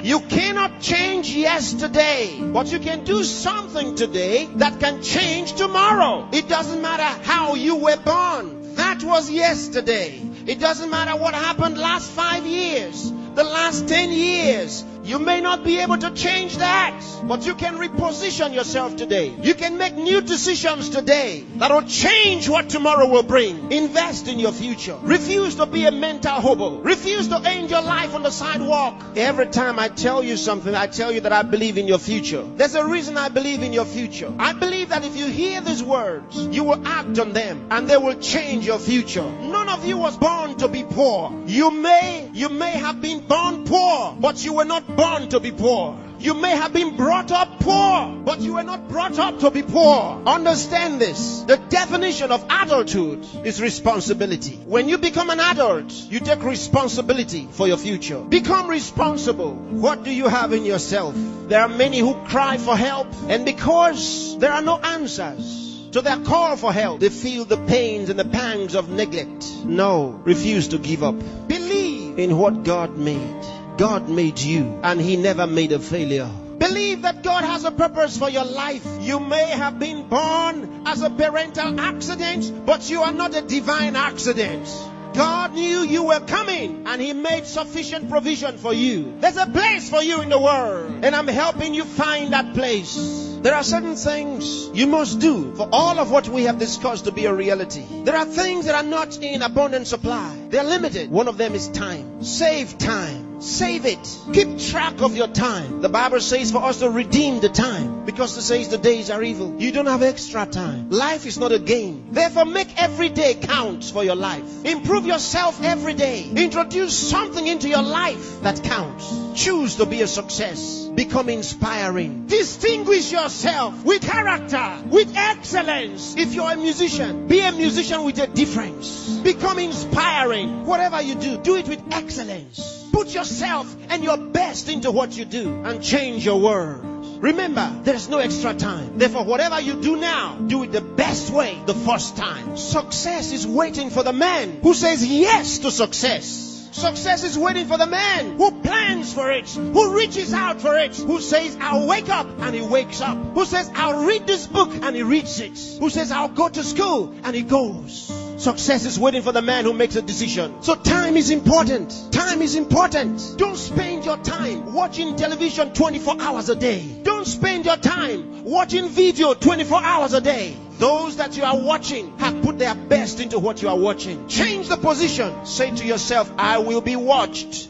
You cannot change yesterday, but you can do something today that can change tomorrow. It doesn't matter how you were born. That was yesterday. It doesn't matter what happened last 5 years, the last 10 years. You may not be able to change that, but you can reposition yourself today. You can make new decisions today that will change what tomorrow will bring. Invest in your future. Refuse to be a mental hobo. Refuse to end your life on the sidewalk. Every time I tell you something, I tell you that I believe in your future. There's a reason I believe in your future. I believe that if you hear these words, you will act on them and they will change your future. None of you was born to be poor. You may have been born poor, but you were not born to be poor. You may have been brought up poor, but you were not brought up to be poor. Understand this. The definition of adulthood is responsibility. When you become an adult, you take responsibility for your future. Become responsible. What do you have in yourself? There are many who cry for help, and because there are no answers to their call for help, they feel the pains and the pangs of neglect. No, refuse to give up. Believe in what God made. God made you, and He never made a failure. Believe that God has a purpose for your life. You may have been born as a parental accident, but you are not a divine accident. God knew you were coming, and He made sufficient provision for you. There's a place for you in the world, and I'm helping you find that place. There are certain things you must do for all of what we have discussed to be a reality. There are things that are not in abundant supply. They're limited. One of them is time. Save time. Save it. Keep track of your time. The Bible says for us to redeem the time, because it says the days are evil. You don't have extra time. Life is not a game. Therefore, make every day count for your life. Improve yourself every day. Introduce something into your life that counts. Choose to be a success. Become inspiring. Distinguish yourself with character, with excellence. If you're a musician, be a musician with a difference. Become inspiring. Whatever you do, do it with excellence. Put yourself and your best into what you do and change your world. Remember, there's no extra time. Therefore, whatever you do now, do it the best way the first time. Success is waiting for the man who says yes to success. Success is waiting for the man who plans for it, who reaches out for it, who says, I'll wake up, and he wakes up. Who says, I'll read this book, and he reads it. Who says, I'll go to school, and he goes. Success is waiting for the man who makes a decision. So time is important. Time is important. Don't spend your time watching television 24 hours a day. Don't spend your time watching video 24 hours a day. Those that you are watching have put their best into what you are watching. Change the position. Say to yourself, I will be watched.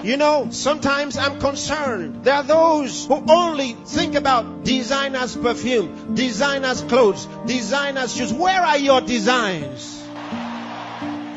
You know, sometimes I'm concerned. There are those who only think about designers' perfume, designers' clothes, designers' shoes. Where are your designs?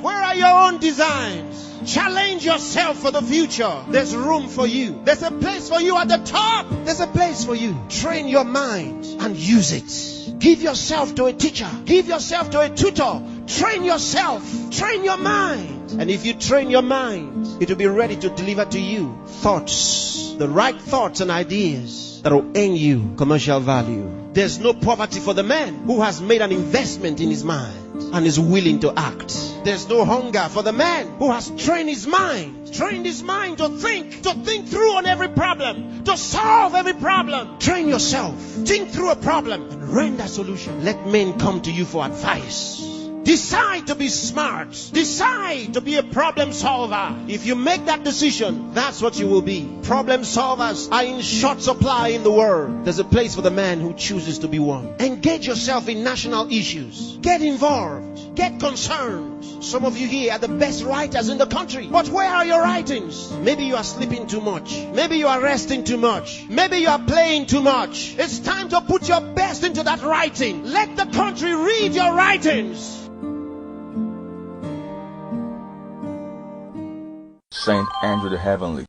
Where are your own designs? Challenge yourself for the future. There's room for you. There's a place for you at the top. There's a place for you. Train your mind and use it. Give yourself to a teacher. Give yourself to a tutor. Train yourself. Train your mind. And if you train your mind, it will be ready to deliver to you thoughts, the right thoughts and ideas that will earn you commercial value. There's no poverty for the man who has made an investment in his mind and is willing to act. There's no hunger for the man who has trained his mind to think through on every problem, to solve every problem. Train yourself. Think through a problem and render a solution. Let men come to you for advice. Decide to be smart. Decide to be a problem solver. If you make that decision, that's what you will be. Problem solvers are in short supply in the world. There's a place for the man who chooses to be one. Engage yourself in national issues. Get involved. Get concerned. Some of you here are the best writers in the country. But where are your writings? Maybe you are sleeping too much. Maybe you are resting too much. Maybe you are playing too much. It's time to put your best into that writing. Let the country read your writings. Saint Andrew the Heavenly.